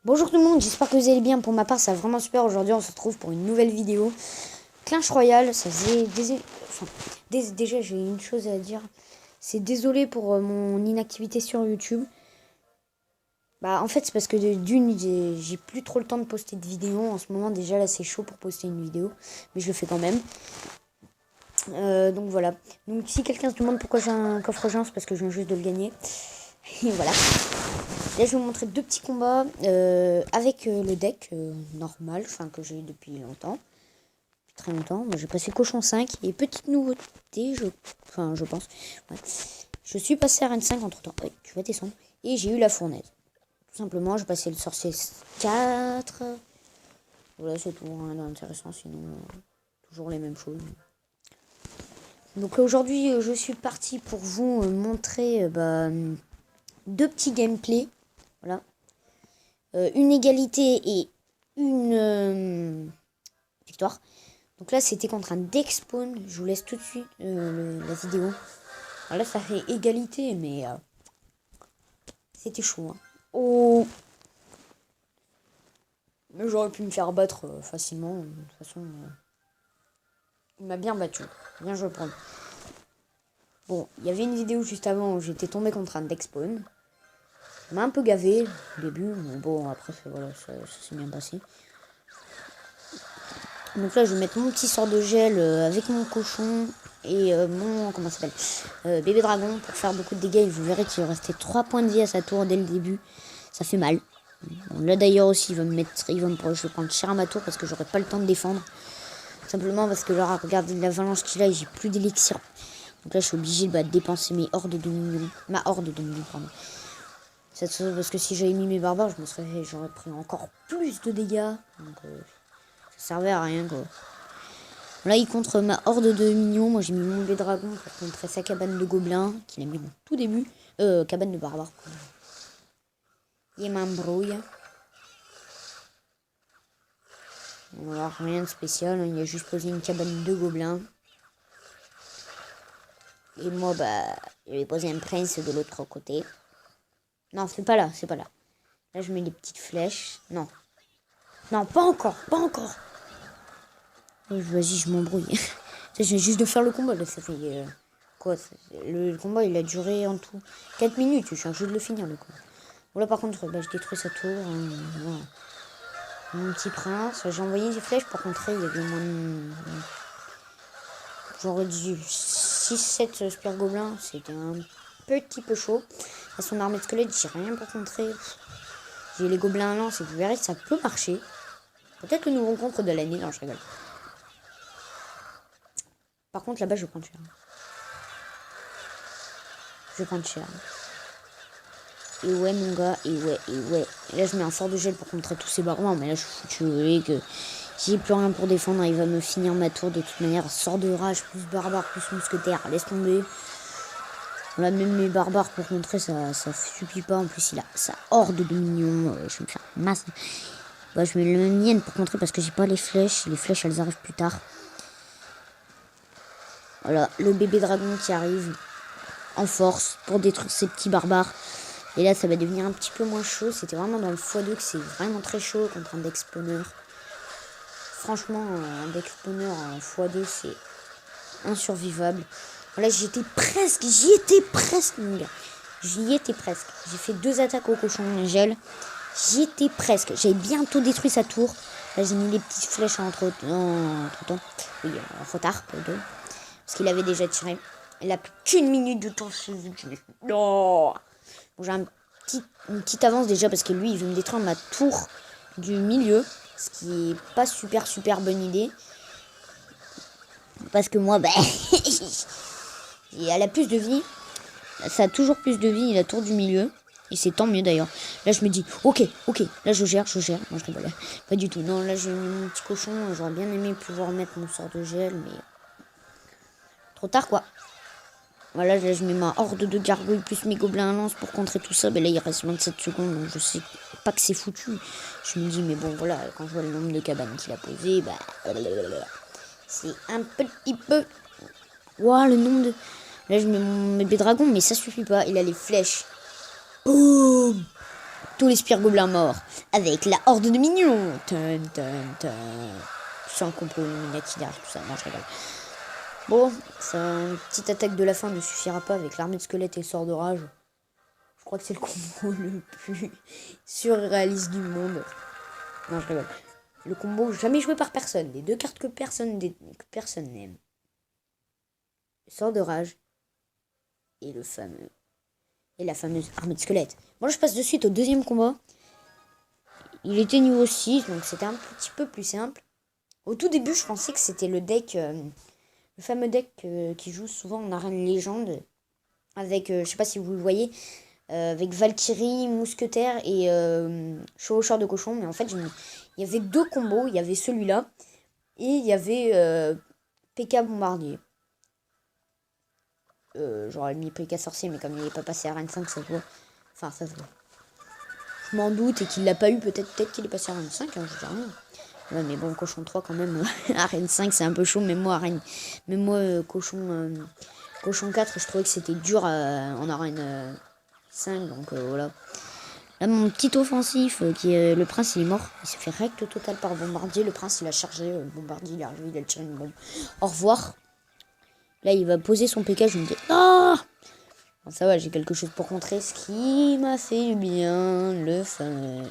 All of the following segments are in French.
Bonjour tout le monde, j'espère que vous allez bien. Pour ma part, ça va vraiment super. Aujourd'hui, on se retrouve pour une nouvelle vidéo. Clash Royale, ça faisait déjà, j'ai une chose à dire. C'est désolé pour mon inactivité sur YouTube. En fait, c'est parce que d'une, j'ai plus trop le temps de poster de vidéos. En ce moment, déjà, là, c'est chaud pour poster une vidéo. Mais je le fais quand même. Donc voilà. Donc si quelqu'un se demande pourquoi j'ai un coffre géant, c'est parce que je viens juste de le gagner. Et voilà. Là, je vais vous montrer deux petits combats avec le deck normal, enfin que j'ai depuis longtemps. Depuis très longtemps. Moi, j'ai passé cochon 5. Et petite nouveauté, je pense. Ouais. Je suis passé à Reine 5 entre temps. Oui, tu vas descendre. Et j'ai eu la fournaise. Tout simplement, j'ai passé le sorcier 4. Voilà, c'est tout rien d'intéressant, sinon toujours les mêmes choses. Donc aujourd'hui, je suis parti pour vous montrer deux petits gameplays. Voilà. Une égalité et une victoire. Donc là, c'était contre un deck spawn. Je vous laisse tout de suite la vidéo. Alors là, ça fait égalité, mais c'était chaud. Hein. Oh, mais j'aurais pu me faire battre facilement. De toute façon, il m'a bien battu. Bien joué pour lui. Bon, il y avait une vidéo juste avant où j'étais tombé contre un deck spawn. Ça m'a un peu gavé au début, mais bon, après, voilà, ça s'est bien passé. Donc là, je vais mettre mon petit sort de gel avec mon cochon et mon, comment ça s'appelle, bébé dragon pour faire beaucoup de dégâts. Et vous verrez qu'il va rester 3 points de vie à sa tour dès le début. Ça fait mal. Bon, là d'ailleurs aussi, je vais prendre cher à ma tour parce que j'aurai pas le temps de défendre. Simplement parce que là, regardez l'avalanche qu'il a et j'ai plus d'élixir. Donc là, je suis obligé de dépenser mes hordes de minions. Ma horde de minions, pardon. Parce que si j'avais mis mes barbares, j'aurais pris encore plus de dégâts. Donc ça servait à rien quoi. Là, il contre ma horde de minions. Moi, j'ai mis mon bébé dragon pour contrer sa cabane de gobelins, qu'il a mis au tout début. Cabane de barbares. Il m'embrouille. Voilà, rien de spécial. Il a juste posé une cabane de gobelins. Et moi, je vais poser un prince de l'autre côté. Non, c'est pas là, c'est pas là. Là, je mets des petites flèches. Non. Non, pas encore, pas encore. Vas-y, je m'embrouille. Je viens juste de faire le combat. Là, ça fait quoi le combat, il a duré en tout 4 minutes. Je viens juste de le finir, le combat. Bon, là, par contre, je détruis sa tour. Voilà. Mon petit prince. J'ai envoyé des flèches pour contrer. Il y avait j'aurais dit 6-7 spire gobelins. C'était un petit peu chaud. À son armée de squelettes, j'ai rien pour contrer. J'ai les gobelins à lance et vous verrez, ça peut marcher. Peut-être le nouveau contre de l'année. Non, je rigole. Par contre, là-bas, je vais prendre cher. Je vais prendre cher. Et ouais, mon gars, et ouais. Et là, je mets un fort de gel pour contrer tous ces barons. Mais là, je suis foutu. Que j'ai plus rien pour défendre. Il va me finir ma tour de toute manière. Sort de rage, plus barbare, plus mousquetaire. Laisse tomber. Là, même mes barbares pour contrer, ça suffit pas. En plus, il a sa horde de minions. Je vais me faire masse. Je mets le mien pour contrer parce que j'ai pas les flèches. Les flèches, elles arrivent plus tard. Voilà, le bébé dragon qui arrive en force pour détruire ces petits barbares. Et là, ça va devenir un petit peu moins chaud. C'était vraiment dans le x2 que c'est vraiment très chaud contre un deck spawner. Franchement, un deck spawner en x2, c'est insurvivable. Voilà, j'y étais presque, mon gars. J'y étais presque. J'ai fait 2 attaques au cochon gel. J'y étais presque. J'avais bientôt détruit sa tour. Là, j'ai mis les petites flèches entre temps. Oui, en retard, plutôt. Parce qu'il avait déjà tiré. Il a plus qu'une minute de temps. Non. Bon, j'ai une petite avance déjà parce que lui, il veut me détruire ma tour du milieu. Ce qui est pas super bonne idée. Parce que moi, elle a plus de vie. Ça a toujours plus de vie, la tour du milieu. Et c'est tant mieux d'ailleurs. Là, je me dis, ok. Là, je gère. Non, je rigole. Pas du tout. Non, là, j'ai mis mon petit cochon. J'aurais bien aimé pouvoir mettre mon sort de gel, mais trop tard, quoi. Voilà, là, je mets ma horde de gargouilles plus mes gobelins à lance pour contrer tout ça. Là, il reste 27 secondes, donc je sais pas que c'est foutu. Je me dis, mais bon, voilà, quand je vois le nombre de cabanes qu'il a posé, c'est un petit peu... Waouh, le nombre de... Là, je mets mon bébé dragon, mais ça suffit pas. Il a les flèches. Boum. tous les spires gobelins morts, avec la horde de minions. Tum, tum, tum. Sans complot Illuminati derrière tout ça. Non, je rigole. Bon, une petite attaque de la fin ne suffira pas avec l'armée de squelettes et le sort de rage. Je crois que c'est le combo le plus surréaliste du monde. Non, je rigole. Le combo jamais joué par personne. Les deux cartes que personne n'aime. Le sort de rage et la fameuse armée de squelettes. Moi, je passe de suite au deuxième combat. Il était niveau 6, donc c'était un petit peu plus simple. Au tout début, je pensais que c'était le deck, le fameux deck qui joue souvent en arène légende, avec, je sais pas si vous le voyez, avec Valkyrie, Mousquetaire et Chevaucheur de Cochon. Mais en fait, il y avait deux combos. Il y avait celui-là et il y avait P.K. Bombardier. J'aurais mis P.K. Sorcier, mais comme il n'est pas passé à Arène 5, ça se voit. Enfin, ça se voit. Je m'en doute et qu'il l'a pas eu, peut-être qu'il est passé à Arène 5, hein, je dis rien. Ouais, mais bon, Cochon 3 quand même, Arène 5 c'est un peu chaud, même moi, Cochon 4, je trouvais que c'était dur en Arène 5, donc voilà. Là, mon petit offensif, qui est le prince, il est mort, il s'est fait rect total par Bombardier, le prince il a chargé, Bombardier il est arrivé, il a tiré une bombe. Au revoir. Là, il va poser son PK, je me dis, ah bon, ça va, j'ai quelque chose pour contrer, ce qui m'a fait bien,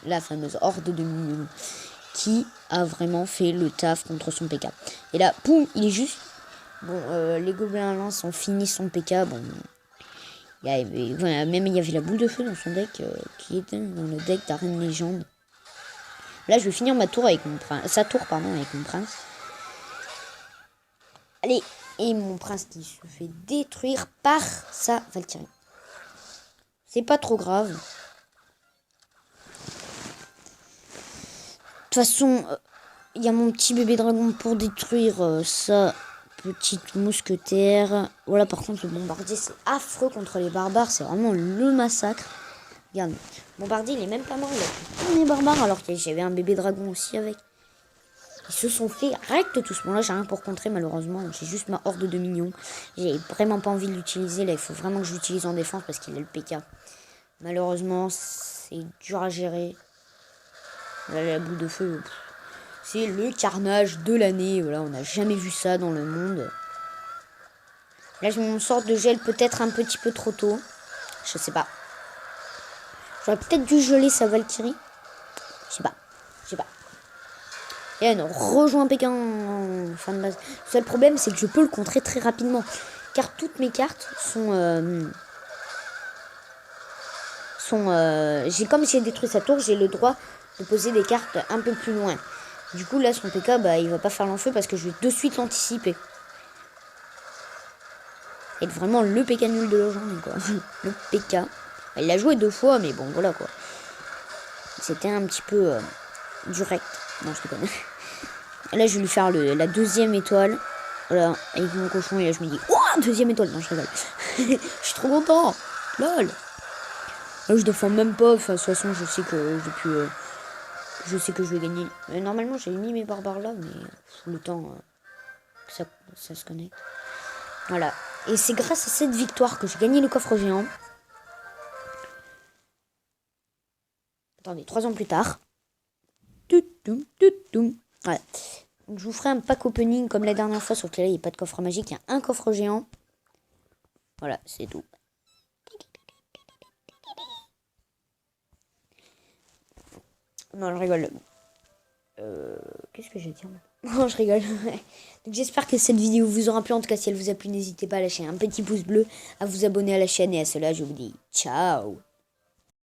la fameuse horde de minions, qui a vraiment fait le taf contre son PK. Et là, poum, il est juste... Bon, les gobelins lance ont fini son PK. Bon, même il y avait la boule de feu dans son deck, qui était dans le deck d'Arène Légende. Là, je vais finir ma tour avec mon prince. Sa tour, pardon, avec mon prince. Allez, et mon prince qui se fait détruire par sa Valkyrie. C'est pas trop grave. De toute façon, il y a mon petit bébé dragon pour détruire sa petite mousquetaire. Voilà, par contre, le bombardier, c'est affreux contre les barbares. C'est vraiment le massacre. Regarde, le bombardier, il est même pas mort. Il a pris tous les barbares, alors que j'avais un bébé dragon aussi avec. Ils se sont fait rect tous. Bon, là, j'ai rien pour contrer, malheureusement. J'ai juste ma horde de minions. J'ai vraiment pas envie de l'utiliser. Là, il faut vraiment que je l'utilise en défense parce qu'il a le PK. Malheureusement, c'est dur à gérer. Là, la boule de feu, c'est le carnage de l'année. Voilà, on n'a jamais vu ça dans le monde. Là, je me sors de gel peut-être un petit peu trop tôt. Je sais pas. J'aurais peut-être dû geler sa Valkyrie. Je sais pas. Et elle rejoint Pékin en fin de base. Le seul problème, c'est que je peux le contrer très rapidement. Car toutes mes cartes sont... comme j'ai détruit sa tour, j'ai le droit de poser des cartes un peu plus loin. Du coup, là, son PK, il va pas faire l'enfeu parce que je vais de suite l'anticiper. Et vraiment le PK nul de la journée, quoi. Le PK. Il l'a joué 2 fois, mais bon, voilà, quoi. C'était un petit peu direct. Non, je déconne. Là, je vais lui faire la deuxième étoile. Voilà, avec mon cochon. Et là, je me dis, oh, deuxième étoile. Non, je rigole. Je suis trop content. Lol. Là, je défends même pas. Enfin, de toute façon, je sais que je vais gagner. Normalement, j'ai mis mes barbares là, mais le temps que ça se connecte. Voilà. Et c'est grâce à cette victoire que j'ai gagné le coffre géant. Attendez, 3 ans plus tard. Voilà. Donc, je vous ferai un pack opening comme la dernière fois, sauf que là, il n'y a pas de coffre magique. Il y a un coffre géant. Voilà, c'est tout. Non, je rigole. Qu'est-ce que j'ai dit? Non, je rigole. Donc, j'espère que cette vidéo vous aura plu. En tout cas, si elle vous a plu, n'hésitez pas à lâcher un petit pouce bleu, à vous abonner à la chaîne. Et à cela, je vous dis ciao.